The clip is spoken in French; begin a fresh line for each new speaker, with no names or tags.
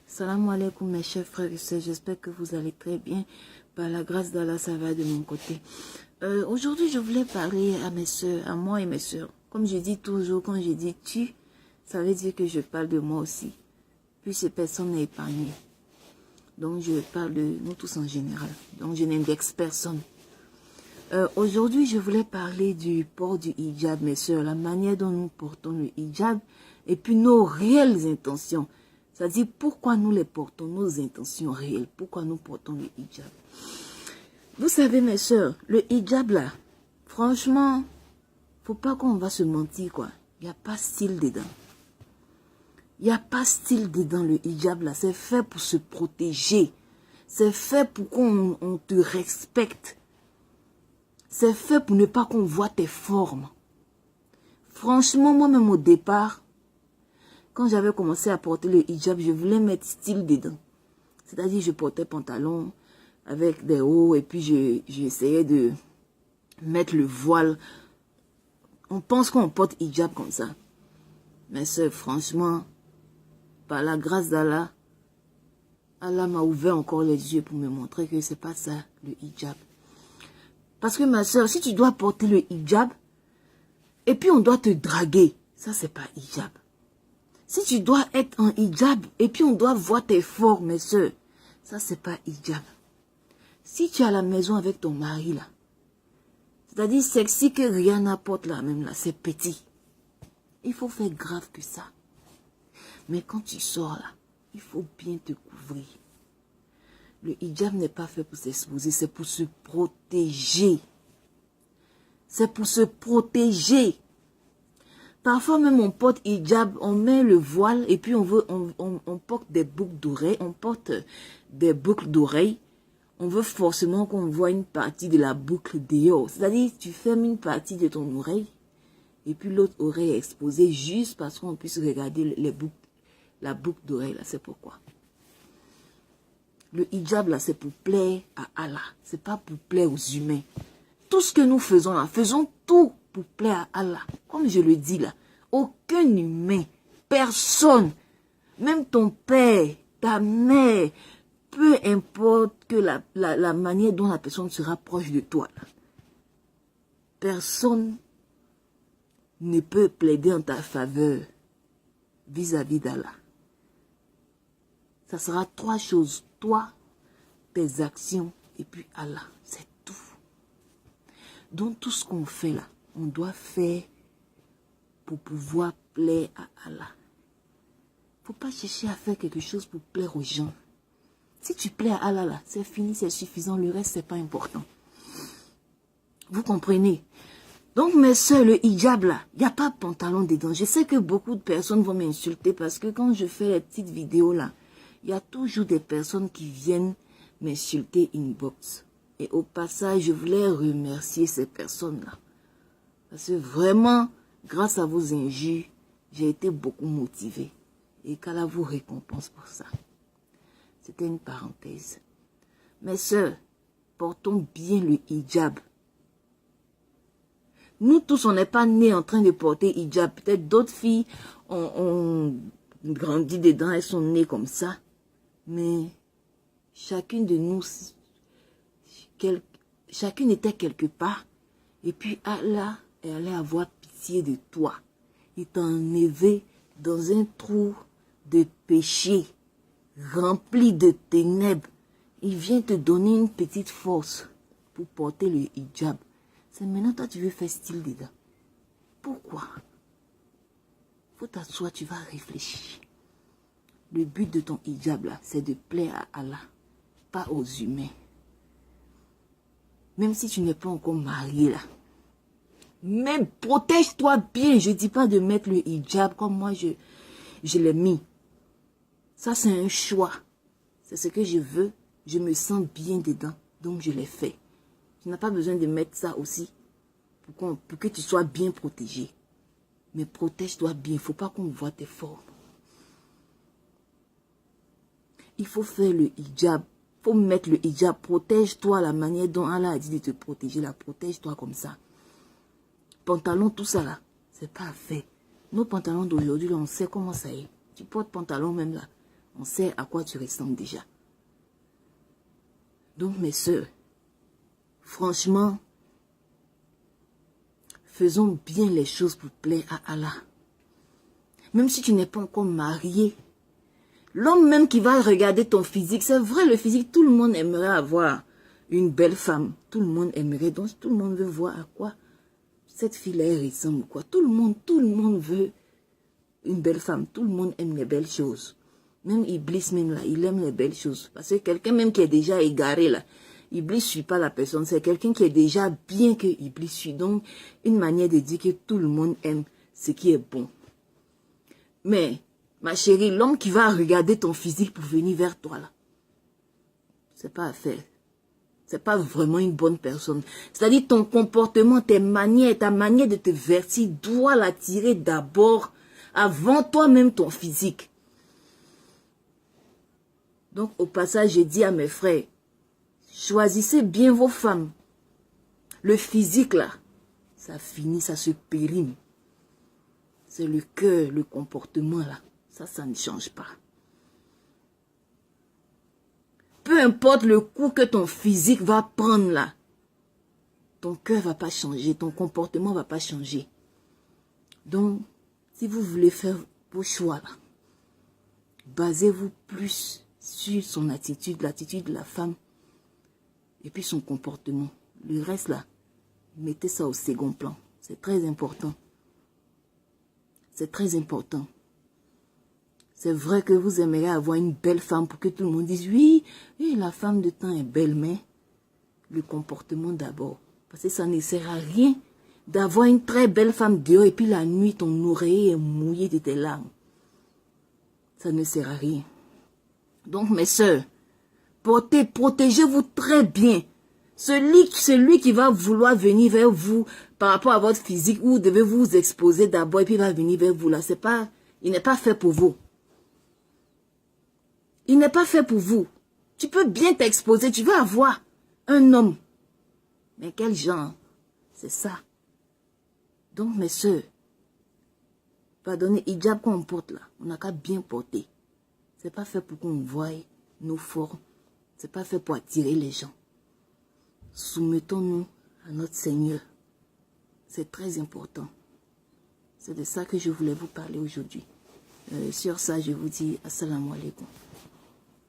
Salam alaikum mes chers frères et sœurs, j'espère que vous allez très bien. Par la grâce d'Allah, ça va de mon côté. Aujourd'hui, je voulais parler à mes sœurs, à moi et mes sœurs. Comme je dis toujours, quand je dis tu, ça veut dire que je parle de moi aussi. Puis ces personnes n'est épargnées. Donc je parle de nous tous en général. Donc je n'indexe personne. Aujourd'hui, je voulais parler du port du hijab, mes sœurs, la manière dont nous portons le hijab et puis nos réelles intentions. C'est-à-dire pourquoi nous les portons, nos intentions réelles, pourquoi nous portons le hijab. Vous savez, mes sœurs, le hijab là, franchement, faut pas qu'on va se mentir, quoi. Il n'y a pas style dedans. Il n'y a pas style dedans, le hijab là. C'est fait pour se protéger. C'est fait pour qu'on te respecte. C'est fait pour ne pas qu'on voit tes formes. Franchement, moi-même au départ, quand j'avais commencé à porter le hijab, je voulais mettre style dedans. C'est-à-dire, je portais pantalon avec des hauts et puis j'essayais de mettre le voile. On pense qu'on porte hijab comme ça. Mais c'est franchement, par la grâce d'Allah, Allah m'a ouvert encore les yeux pour me montrer que c'est pas ça, le hijab. Parce que ma soeur, si tu dois porter le hijab, et puis on doit te draguer, ça c'est pas hijab. Si tu dois être en hijab, et puis on doit voir tes formes, mes soeurs, ça c'est pas hijab. Si tu es à la maison avec ton mari là, c'est-à-dire sexy que rien n'apporte là même là, c'est petit. Il faut faire grave que ça. Mais quand tu sors là, il faut bien te couvrir. Le hijab n'est pas fait pour s'exposer, c'est pour se protéger. C'est pour se protéger. Parfois même on porte hijab, on met le voile et puis on porte des boucles d'oreilles, on porte des boucles d'oreilles. On veut forcément qu'on voit une partie de la boucle dehors. C'est-à-dire tu fermes une partie de ton oreille et puis l'autre oreille est exposée juste parce qu'on puisse regarder la boucle d'oreille là, c'est pourquoi. Le hijab, là, c'est pour plaire à Allah. C'est pas pour plaire aux humains. Tout ce que nous faisons là, faisons tout pour plaire à Allah. Comme je le dis là, aucun humain, personne, même ton père, ta mère, peu importe que la manière dont la personne se rapproche de toi, là, personne ne peut plaider en ta faveur vis-à-vis d'Allah. Ça sera trois choses. Toi, tes actions et puis Allah. C'est tout. Donc tout ce qu'on fait là, on doit faire pour pouvoir plaire à Allah. Faut pas chercher à faire quelque chose pour plaire aux gens. Si tu plais à Allah là, c'est fini, c'est suffisant. Le reste, c'est pas important. Vous comprenez? Donc mes soeurs, le hijab là, il n'y a pas de pantalon dedans. Je sais que beaucoup de personnes vont m'insulter parce que quand je fais les petites vidéos là, il y a toujours des personnes qui viennent m'insulter inbox. Et au passage, je voulais remercier ces personnes-là. Parce que vraiment, grâce à vos injures, j'ai été beaucoup motivée. Et qu'Allah vous récompense pour ça. C'était une parenthèse. Mes sœurs, portons bien le hijab. Nous tous, on n'est pas nés en train de porter hijab. Peut-être d'autres filles ont grandi dedans, elles sont nées comme ça. Mais chacune de nous, chacune était quelque part. Et puis Allah est allé avoir pitié de toi. Il t'a enlevé dans un trou de péché, rempli de ténèbres. Il vient te donner une petite force pour porter le hijab. C'est maintenant toi tu veux faire style dedans. Pourquoi? Faut t'asseoir, tu vas réfléchir. Le but de ton hijab là, c'est de plaire à Allah, pas aux humains. Même si tu n'es pas encore marié là. Même protège-toi bien. Je ne dis pas de mettre le hijab comme moi je l'ai mis. Ça c'est un choix. C'est ce que je veux. Je me sens bien dedans. Donc je l'ai fait. Tu n'as pas besoin de mettre ça aussi pour que tu sois bien protégé. Mais protège-toi bien. Il ne faut pas qu'on voit tes formes. Il faut faire le hijab. Il faut mettre le hijab. Protège-toi la manière dont Allah a dit de te protéger. Protège-toi comme ça. Pantalon, tout ça là, c'est pas fait Nos pantalons d'aujourd'hui, on sait comment ça est. Tu portes pantalon même là. On sait à quoi tu ressembles déjà. Donc, mes sœurs, franchement, faisons bien les choses pour plaire à Allah. Même si tu n'es pas encore marié, l'homme même qui va regarder ton physique, c'est vrai, le physique, tout le monde aimerait avoir une belle femme. Tout le monde aimerait, donc tout le monde veut voir à quoi cette fille-là ressemble. Quoi. Tout le monde veut une belle femme. Tout le monde aime les belles choses. Même Iblis, même là, il aime les belles choses. Parce que quelqu'un même qui est déjà égaré là, Iblis ne suit pas la personne. C'est quelqu'un qui est déjà bien que Iblis suit. Donc, une manière de dire que tout le monde aime ce qui est bon. Mais, ma chérie, l'homme qui va regarder ton physique pour venir vers toi là, c'est pas à faire. C'est pas vraiment une bonne personne. C'est-à-dire ton comportement, tes manières, ta manière de te vertir doit l'attirer d'abord avant toi-même ton physique. Donc, au passage, j'ai dit à mes frères, choisissez bien vos femmes. Le physique, là, ça finit, ça se périme. C'est le cœur, le comportement, là. Ça ne change pas. Peu importe le coup que ton physique va prendre, là, ton cœur ne va pas changer, ton comportement ne va pas changer. Donc, si vous voulez faire vos choix, là, basez-vous plus sur son attitude, l'attitude de la femme, et puis son comportement. Le reste, là, mettez ça au second plan. C'est très important. C'est très important. C'est vrai que vous aimeriez avoir une belle femme pour que tout le monde dise, oui, la femme de temps est belle, mais le comportement d'abord. Parce que ça ne sert à rien d'avoir une très belle femme dehors et puis la nuit, ton oreiller est mouillé de tes larmes. Ça ne sert à rien. Donc, mes sœurs, protégez-vous très bien. Celui qui va vouloir venir vers vous par rapport à votre physique, vous devez vous exposer d'abord et puis il va venir vers vous là. Il n'est pas fait pour vous. Il n'est pas fait pour vous. Tu peux bien t'exposer, tu veux avoir un homme. Mais quel genre? C'est ça. Donc, mes sœurs, pardonnez, hijab qu'on porte là, on n'a qu'à bien porter. C'est pas fait pour qu'on voie nos formes. C'est pas fait pour attirer les gens. Soumettons-nous à notre Seigneur. C'est très important. C'est de ça que je voulais vous parler aujourd'hui. Sur ça, je vous dis assalamu alaikum.